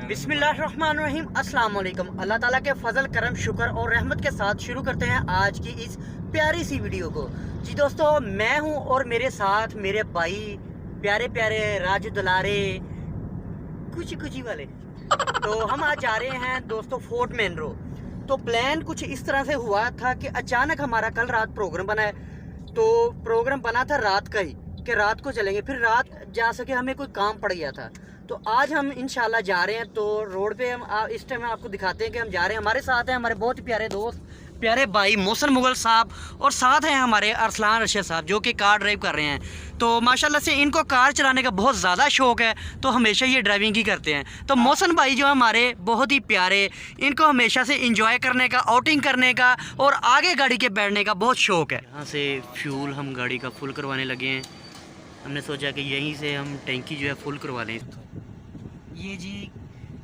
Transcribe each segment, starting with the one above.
बिस्मिल्लाहिर्रहमानिर्रहीम अस्सलाम वालेकुम। अल्लाह ताला के फजल करम शुक्र और रहमत के साथ शुरू करते हैं आज की इस प्यारी सी वीडियो को। जी दोस्तों, मैं हूं और मेरे साथ मेरे भाई प्यारे प्यारे राजू दुलारे कुची कुची वाले। तो हम आज जा रहे हैं दोस्तों फोर्ट मेन रोड। तो प्लान कुछ इस तरह से हुआ था कि अचानक हमारा कल रात प्रोग्राम बना है। तो प्रोग्राम बना था रात का ही कि रात को चलेंगे, फिर रात जा सके हमें कोई काम पड़ गया था। तो आज हम इंशाल्लाह जा रहे हैं। तो रोड पे हम इस टाइम आपको दिखाते हैं कि हम जा रहे हैं। हमारे साथ हैं हमारे बहुत ही प्यारे दोस्त प्यारे भाई मोहसिन मुगल साहब और साथ हैं हमारे अरसलान रशीद साहब जो कि कार ड्राइव कर रहे हैं। तो माशाल्लाह से इनको कार चलाने का बहुत ज़्यादा शौक़ है, तो हमेशा ये ड्राइविंग ही करते हैं। तो मोहसिन भाई जो हमारे बहुत ही प्यारे, इनको हमेशा से इंजॉय करने का, आउटिंग करने का और आगे गाड़ी के बैठने का बहुत शौक़ है। यहाँ से फ्यूल हम गाड़ी का फुल करवाने लगे हैं। हमने सोचा कि यहीं से हम टैंकी जो है फुल करवा लें। ये जी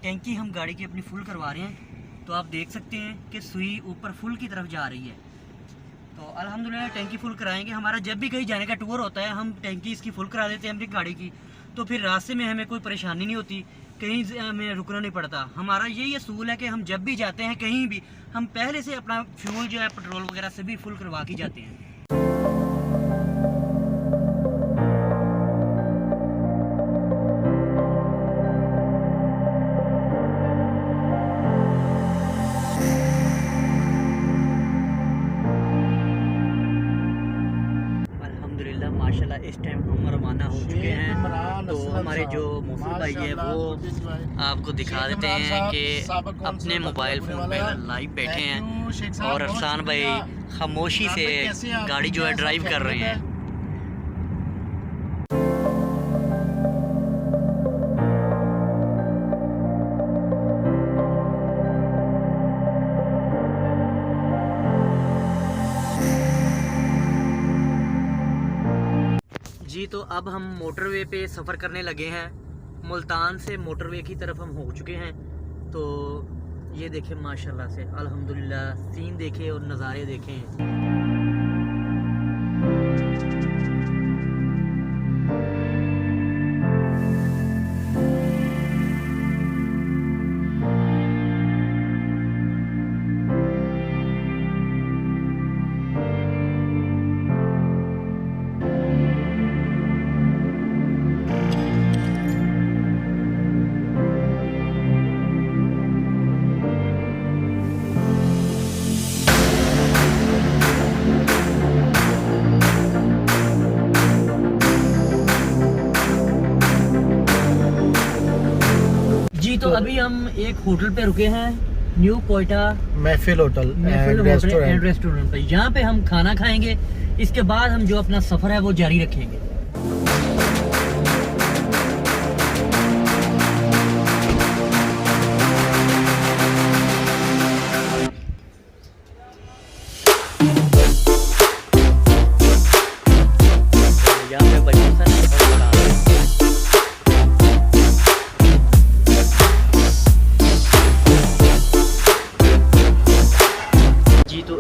टैंकी हम गाड़ी की अपनी फुल करवा रहे हैं। तो आप देख सकते हैं कि सुई ऊपर फुल की तरफ जा रही है। तो अल्हम्दुलिल्लाह टैंकी फुल कराएंगे। हमारा जब भी कहीं जाने का टूर होता है हम टैंकी इसकी फुल करा देते हैं अपनी गाड़ी की। तो फिर रास्ते में हमें कोई परेशानी नहीं होती, कहीं हमें रुकना नहीं पड़ता। हमारा यही असूल है कि हम जब भी जाते हैं कहीं भी, हम पहले से अपना फ्यूल जो है पेट्रोल वगैरह सभी फुल करवा के जाते हैं। माशाल्लाह इस टाइम हम रवाना हो चुके हैं। तो हमारे जो मोहसिन भाई है वो आपको दिखा देते हैं कि अपने मोबाइल फ़ोन पे लाइव बैठे हैं और अरसान भाई खामोशी से गाड़ी जो है ड्राइव कर रहे हैं। जी तो अब हम मोटरवे पे सफ़र करने लगे हैं। मुल्तान से मोटरवे की तरफ हम हो चुके हैं। तो ये देखें माशाल्लाह से अल्हम्दुलिल्लाह सीन देखें और नज़ारे देखें। तो अभी हम एक होटल पे रुके हैं, न्यू कोयटा महफिल होटल एंड रेस्टोरेंट पे। यहाँ पे हम खाना खाएंगे। इसके बाद हम जो अपना सफर है वो जारी रखेंगे।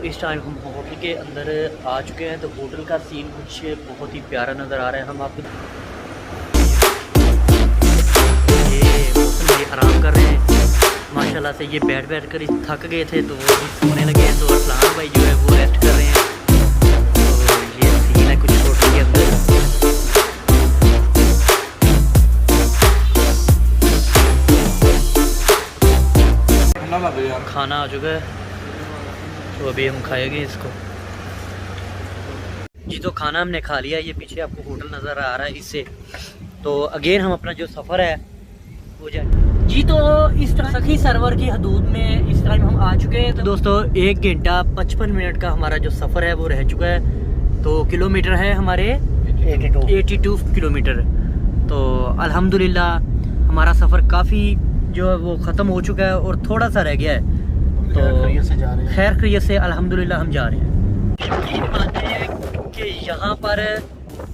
इस टाइम हम होटल के अंदर आ चुके हैं। तो होटल का सीन कुछ बहुत ही प्यारा नज़र आ रहा है। हम आपको ये मौसम में आराम कर रहे हैं माशाल्लाह से। ये बैठ कर थक गए थे तो वो सोने लगे हैं। तो अरसलान भाई जो है वो रेस्ट कर रहे हैं। तो ये सीन है कुछ होटल के अंदर। खाना आ चुका है तो अभी हम खाएंगे इसको। जी तो खाना हमने खा लिया। ये पीछे आपको होटल नज़र आ रहा है इससे। तो अगेन हम अपना जो सफ़र है वो जाए। जी तो इस तरह सखी सरवर की हदूद में इस टाइम हम आ चुके हैं। तो दोस्तों 1 घंटा 55 मिनट का हमारा जो सफ़र है वो रह चुका है। तो किलोमीटर है हमारे 82 किलोमीटर। तो अल्हम्दुलिल्लाह हमारा सफ़र काफ़ी जो है वो ख़त्म हो चुका है और थोड़ा सा रह गया है। तो खैर खैरियत से अल्हम्दुलिल्लाह हम जा रहे हैं। यकीन मानिए कि यहाँ पर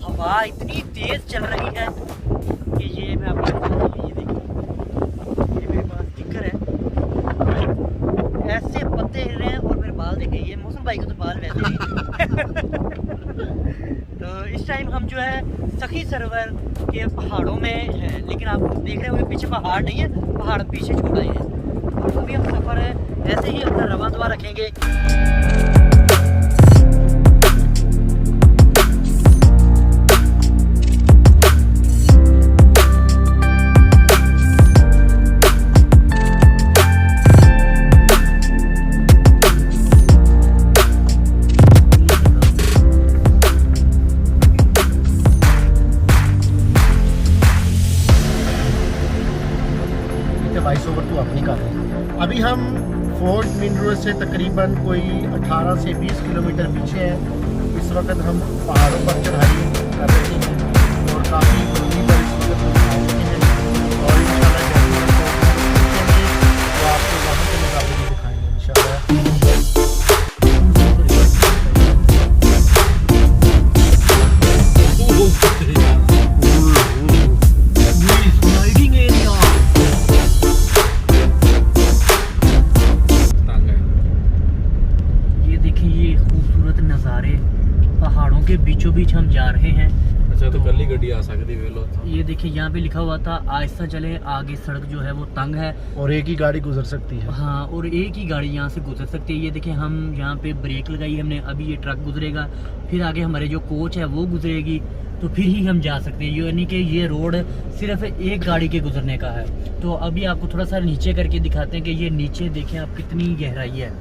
हवा इतनी तेज़ चल रही है कि ये मैं आपको ये देखिए, ये मेरे पास स्टिकर है, ऐसे पत्ते हिल रहे हैं और मेरे बाल देखें। ये मौसम भाई को तो बाल वैसे ही तो इस टाइम हम जो है सखी सरोवर के पहाड़ों में है, लेकिन आप देख रहे हो पीछे पहाड़ नहीं है, पहाड़ पीछे छोड़ रहे हैं। और अभी हम सफ़र ऐसे ही अपना रवा दवा रखेंगे। अभी हम फोर्ट मिनरो से तकरीबन कोई 18 से 20 किलोमीटर पीछे हैं। इस वक्त हम पहाड़ों पर चढ़ाई कर रहे हैं और काफ़ी दूरी पर इस वक्त हम आ चुके हैं और इंशाल्लाह तो आपको वहाँ के नज़ारे भी दिखाएंगे इंशाल्लाह। पहाड़ों के बीचों बीच हम जा रहे हैं। अच्छा तो कल ही गड्डी आ सकती है। ये देखिए यहाँ पे लिखा हुआ था आहिस्ता चले, आगे सड़क जो है वो तंग है और एक ही गाड़ी गुजर सकती है। हाँ, और एक ही गाड़ी यहाँ से गुजर सकती है। ये देखिए हम यहाँ पे ब्रेक लगाई हमने, अभी ये ट्रक गुजरेगा, फिर आगे हमारे जो कोच है वो गुजरेगी, तो फिर ही हम जा सकते हैं। यानी कि ये रोड सिर्फ एक गाड़ी के गुजरने का है। तो अभी आपको थोड़ा सा नीचे करके दिखाते हैं कि ये नीचे देखें आप कितनी गहराई है।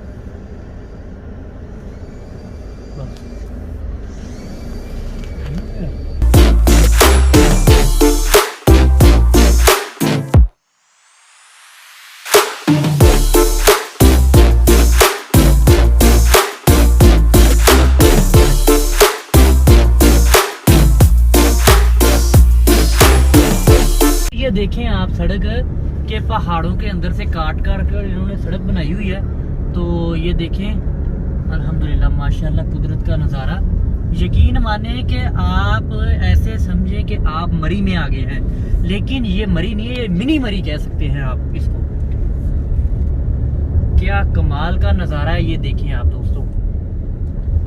ये देखें आप सड़क के पहाड़ों के अंदर से काट कर इन्होंने सड़क बनाई हुई है। तो ये देखें अल्हम्दुलिल्लाह माशाल्लाह कुदरत का नज़ारा। यकीन माने कि आप ऐसे समझें कि आप मरी में आ गए हैं, लेकिन ये मरी नहीं है, ये मिनी मरी कह सकते हैं आप इसको। क्या कमाल का नज़ारा है, ये देखें आप दोस्तों।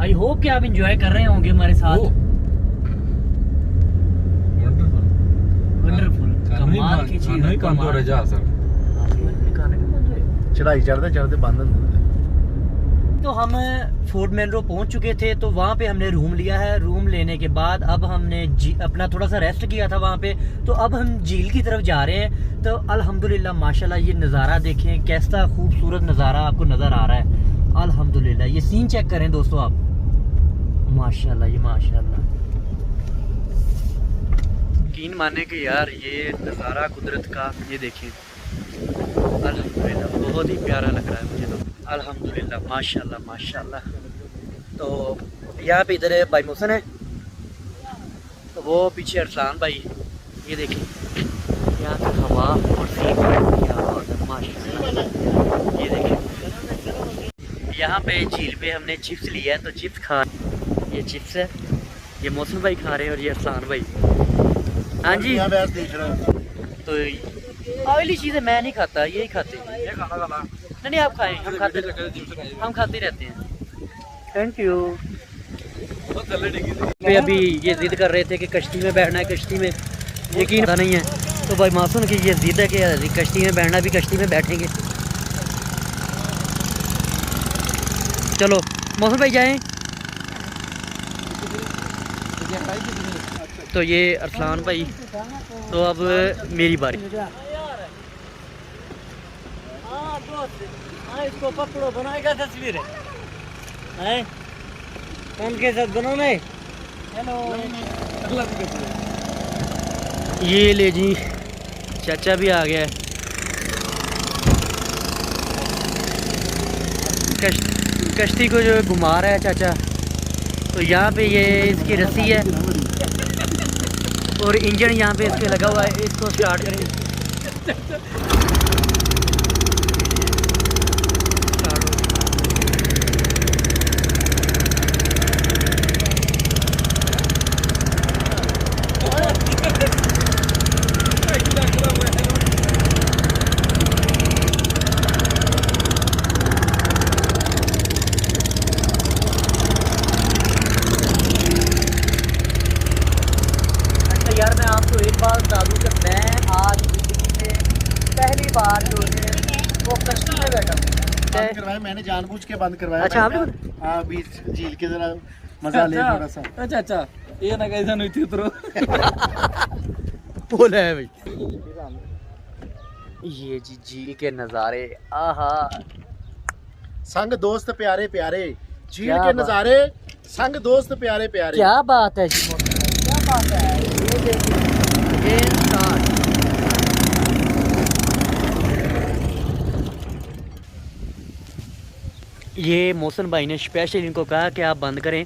आई होप कि आप इंजॉय कर रहे होंगे हमारे साथ। वंडरफुल कमाल की चीज़ है। चढ़ाई चढ़ते चढ़ते बंद। तो हम फोर्ट मिनरो पहुंच चुके थे, तो वहाँ पे हमने रूम लिया है। रूम लेने के बाद अब हमने अपना थोड़ा सा रेस्ट किया था वहाँ पे, तो अब हम झील की तरफ जा रहे हैं। तो अल्हम्दुलिल्लाह माशाल्लाह ये नज़ारा देखें, कैसा खूबसूरत नज़ारा आपको नज़र आ रहा है। अल्हम्दुलिल्लाह ये सीन चेक करें दोस्तों आप, माशाल्लाह ये माशाल्लाह। यकीन माने कि यार ये नज़ारा कुदरत का ये देखें, अल्हम्दुलिल्लाह बहुत ही प्यारा लग रहा है मुझे तो। अल्हम्दुलिल्लाह माशाल्लाह माशाल्लाह। तो यहाँ पे इधर भाई मोहसन है, तो वो पीछे अरसलान भाई। ये देखिए यहाँ की हवा और सीन माशाल्लाह। ये देखिए यहाँ पे झील पे हमने चिप्स लिया है, तो चिप्स खा, ये चिप्स है, ये मोहसन भाई खा रहे हैं और ये अरसलान भाई। हाँ जी देख रहा हूँ। तो ऑयली चीज़ें मैं नहीं खाता, यही खाते हैं। नहीं आप खाएं, हम खाते रहते हैं। Thank you. अभी ये जिद कर रहे थे कि कश्ती में बैठना है, कश्ती में यकीन पता नहीं है। तो भाई मासूम की ये जिद है कि कश्ती में बैठना, भी कश्ती में बैठेंगे। चलो मौसम भाई जाएं। तो ये अरसलान भाई, तो अब मेरी बारी। इसको पकड़ो, बनाएगा तस्वीर है कौन के साथ बनाना है। हेलो ये ले जी, चाचा भी आ गया है। कश्ती को जो घुमा रहा है चाचा। तो यहाँ पे ये इसकी रस्सी है और इंजन यहाँ पे इसके लगा हुआ है। इसको स्टार्ट करें। वो कश्ती में बैठा हूँ। बंद करवाया मैंने, जानबूझ के बंद करवाया। अच्छा, आपने? हाँ, बीच झील के जरा मजा ले थोड़ा सा। अच्छा अच्छा, ये ना कैसा नहीं थी उतरो। बोला है भाई। ये जी झील के नज़ारे, आहा। संग दोस्त प्यारे प्यारे, झील क्या के बात। नज़ारे, संग दोस्त प्यारे प्यारे। क्या बात है जी, क्या बात है। ये देखिए, ये स्टार्ट। ये मोहसिन भाई ने स्पेशल इनको कहा कि आप बंद करें।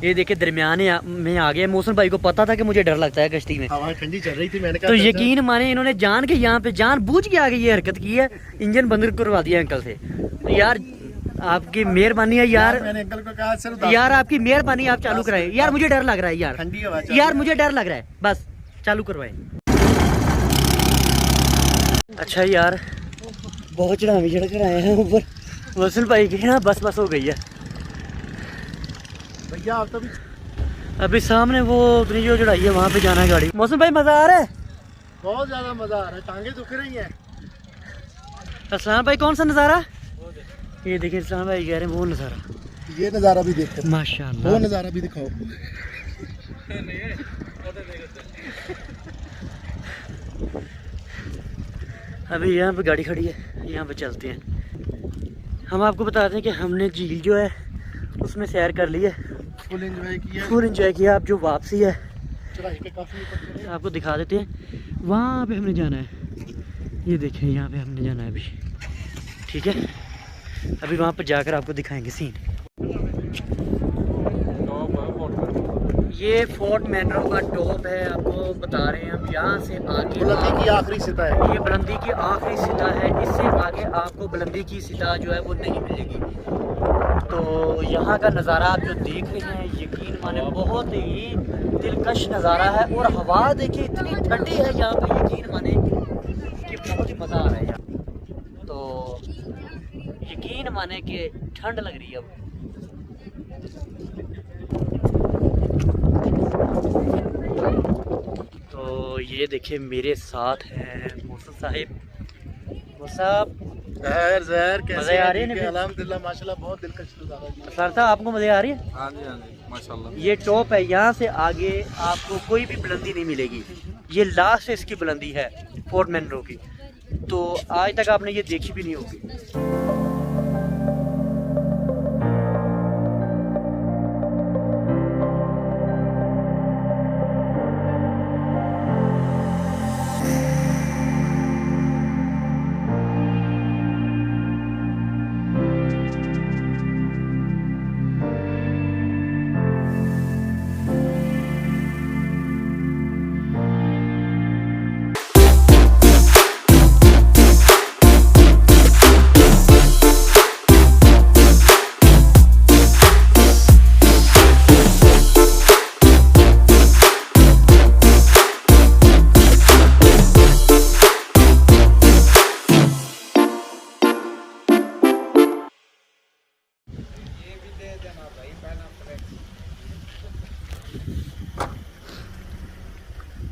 ये देखिए दरमियान में आ गया। मोहसिन भाई को पता था कि मुझे डर लगता है कश्ती में, हवा ठंडी चल रही थी, मैंने कहा तो चाचा, यकीन माने इन्होंने जान के यहाँ पे जान बूझ के आगे ये हरकत की है, इंजन बंद करवा दिया अंकल से। तो यार आपकी मेहरबानी है यार, मैंने अंकल को कहा सर यार आपकी मेहरबानी, आप चालू कराएं यार, मुझे डर लग रहा है यार, ठंडी हवा चल यार रही मुझे डर लग रहा है, बस चालू करवाएं। अच्छा यार, बहुत चढ़ावी चढ़ कर आए हैं ऊपर। मोहसिन भाई की ना बस हो गई है। भैया आप तो भी अभी सामने वो उतनी जो चढ़ाई है वहाँ पे जाना है गाड़ी। मौसम भाई मज़ा आ रहा है? बहुत ज्यादा मजा आ रहा है, टांगे दुख रही हैं। असलाम भाई कौन सा नज़ारा? ये देखिए असलाम भाई कह रहे हैं वो नज़ारा। ये नज़ारा भी देखो, माशाल्लाह, वो नज़ारा भी दिखाओ। अभी यहाँ पे गाड़ी खड़ी है, यहाँ पे चलते हैं। हम आपको बता दें कि हमने झील जो है उसमें सैर कर ली है, फुल एंजॉय किया, फुल एंजॉय किया। अब जो वापसी है चढ़ाई पे काफी ऊपर चढ़े। आपको दिखा देते हैं, वहाँ पे हमने जाना है। ये देखें यहाँ पे हमने जाना है अभी, ठीक है। अभी वहाँ पर जाकर आपको दिखाएंगे सीन। ये फोर्ट मैनरो का टॉप है, आपको बता रहे हैं हम। यहाँ से आगे बुलंदी की आखिरी सतह है, ये बुलंदी की आखिरी सतह है, इससे आगे आपको बुलंदी की सतह जो है वो नहीं मिलेगी। तो यहाँ का नज़ारा आप जो देख रहे हैं, यकीन माने बहुत ही दिलकश नज़ारा है। और हवा देखिए इतनी ठंडी है यहाँ पे, यकीन माने कि बहुत ही मज़ा आ रहा है यहाँ। तो यकीन माने कि ठंड लग रही है अब। तो ये देखिए मेरे साथ हैं मौसम साहिब। साहब जहर मज़े कैसे आ रहे हैं? अल्हम्दुलिल्लाह माशाल्लाह, बहुत दिलकश नज़ारा है। सर साहब आपको मज़े आ रही है? हाँ जी माशाल्लाह। ये टॉप है, यहाँ से आगे आपको कोई भी बुलंदी नहीं मिलेगी। ये लास्ट इसकी बुलंदी है फोर्ट मैनरो की, तो आज तक आपने ये देखी भी नहीं होगी।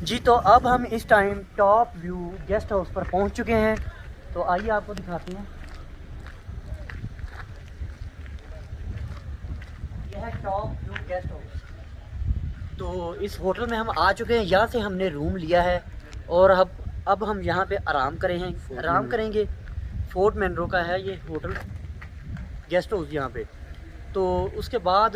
जी तो अब हम इस time top view guest house पर पहुंच चुके हैं। तो आइए आपको दिखाते हैं, यह है टॉप व्यू गेस्ट हाउस। तो इस होटल में हम आ चुके हैं, यहाँ से हमने रूम लिया है और अब हम यहाँ पे आराम करेंगे। फोर्ट मैनरो का है ये होटल गेस्ट हाउस यहाँ पे। तो उसके बाद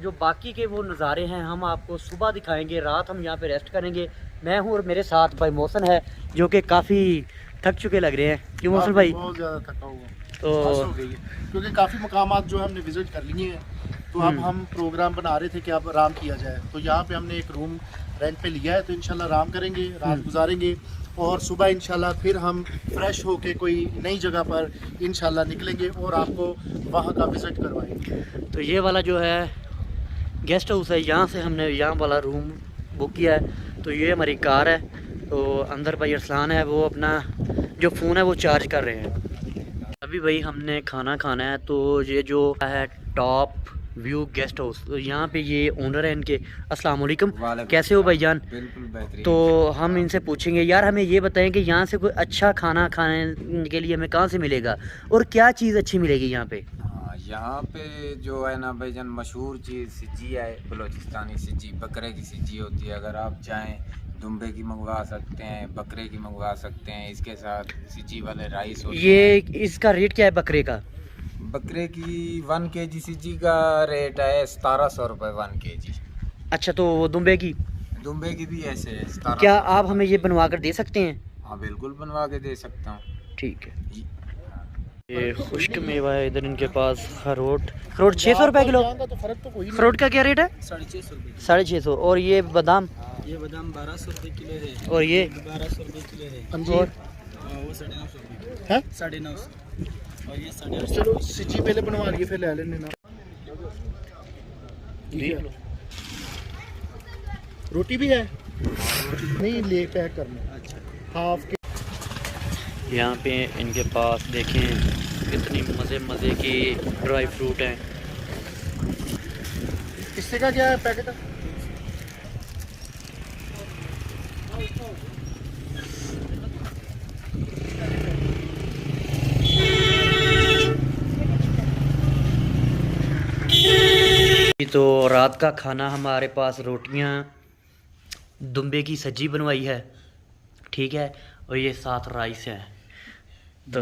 जो बाकी के वो नज़ारे हैं हम आपको सुबह दिखाएंगे, रात हम यहाँ पे रेस्ट करेंगे। मैं हूँ और मेरे साथ भाई मोहसिन है, जो कि काफ़ी थक चुके लग रहे हैं। क्यों मोहसिन भाई? बहुत ज़्यादा थका हुआ तो हो गई है, क्योंकि काफ़ी मकामात जो हमने विज़िट कर लिए हैं। तो अब हम प्रोग्राम बना रहे थे कि अब आराम किया जाए, तो यहाँ पे हमने एक रूम रेंट पे लिया है। तो इंशाल्लाह आराम करेंगे, रात गुजारेंगे और सुबह इंशाल्लाह फिर हम फ्रेश होके कोई नई जगह पर इंशाल्लाह निकलेंगे और आपको वहाँ का विज़िट करवाएंगे। तो ये वाला जो है गेस्ट हाउस है, यहाँ से हमने यहाँ वाला रूम बुक किया है। तो ये हमारी कार है, तो अंदर भाई अरसलान है, वो अपना जो फ़ोन है वो चार्ज कर रहे हैं। अभी भाई हमने खाना खाना है, तो ये जो है टॉप व्यू गेस्ट हाउस। तो यहाँ पे ये ओनर है इनके। अस्सलाम वालेकुम, वालेकुम कैसे हो भाईजान? बिल्कुल बेहतरीन। तो हम इनसे पूछेंगे यार हमें ये बताएं कि यहाँ से कोई अच्छा खाना खाने के लिए हमें कहाँ से मिलेगा और क्या चीज़ अच्छी मिलेगी यहाँ पे? हाँ, यहाँ पे जो है ना भाईजान मशहूर चीज़ सिज्जी है, बलोचिस्तानी सिज्जी, बकरे की सिज्जी होती है। अगर आप चाहें दुम्बे की मंगवा सकते हैं, बकरे की मंगवा सकते हैं। इसके साथ सिज्जी वाले राइस होते ये हैं। इसका रेट क्या है बकरे का? बकरे की 1 kg सिज्जी का रेट है 1700 रुपये 1 kg। अच्छा, तो वो दुम्बे की? दुम्बे की भी ऐसे है 1700। क्या आप हमें ये बनवा कर दे सकते हैं? हाँ बिल्कुल बनवा के दे सकता हूँ। ठीक है। ये खुश्क मेवा है इधर इनके पास। अखरोट 600 रुपये किलो। तो फर्क तो कोई नहीं। अखरोट का क्या रेट है? 650 रुपये। 650। और ये बादाम? ये बादाम 1200 रुपये किलो है। और ये 1200 रुपये किलो है। अंजीर और वो 950 रुपये है। 950। और ये 850। चलो सिज्जी पहले बनवा लिए फिर ले लेने ना। देख लो। रोटी भी है? नहीं, ले पैक करना। अच्छा, हाफ के। यहाँ पे इनके पास देखें कितनी मज़े की ड्राई फ्रूट हैं। इससे का क्या है पैकेट? तो रात का खाना हमारे पास रोटियां, दुम्बे की सब्जी बनवाई है, ठीक है, और ये साथ राइस है। तो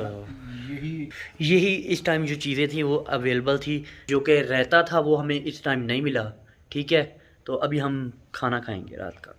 यही इस टाइम जो चीज़ें थी वो अवेलेबल थी। जो कि रहता था वो हमें इस टाइम नहीं मिला, ठीक है। तो अभी हम खाना खाएंगे रात का।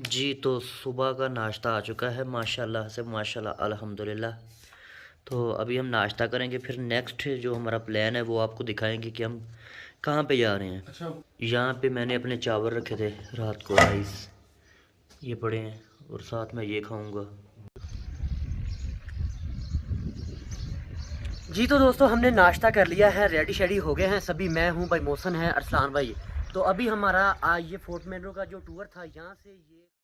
जी तो सुबह का नाश्ता आ चुका है माशाल्लाह से, माशाल्लाह अल्हम्दुलिल्लाह। तो अभी हम नाश्ता करेंगे, फिर नेक्स्ट जो हमारा प्लान है वो आपको दिखाएंगे कि हम कहाँ पे जा रहे हैं। अच्छा, यहाँ पे मैंने अपने चावल रखे थे रात को, राइस ये पड़े हैं, और साथ में ये खाऊंगा। जी तो दोस्तों हमने नाश्ता कर लिया है, रेडी शेडी हो गए हैं सभी। मैं हूँ भाई, मौसन है, अरसलान भाई। तो अभी हमारा ये फोर्ट मेनरो का जो टूर था यहाँ से ये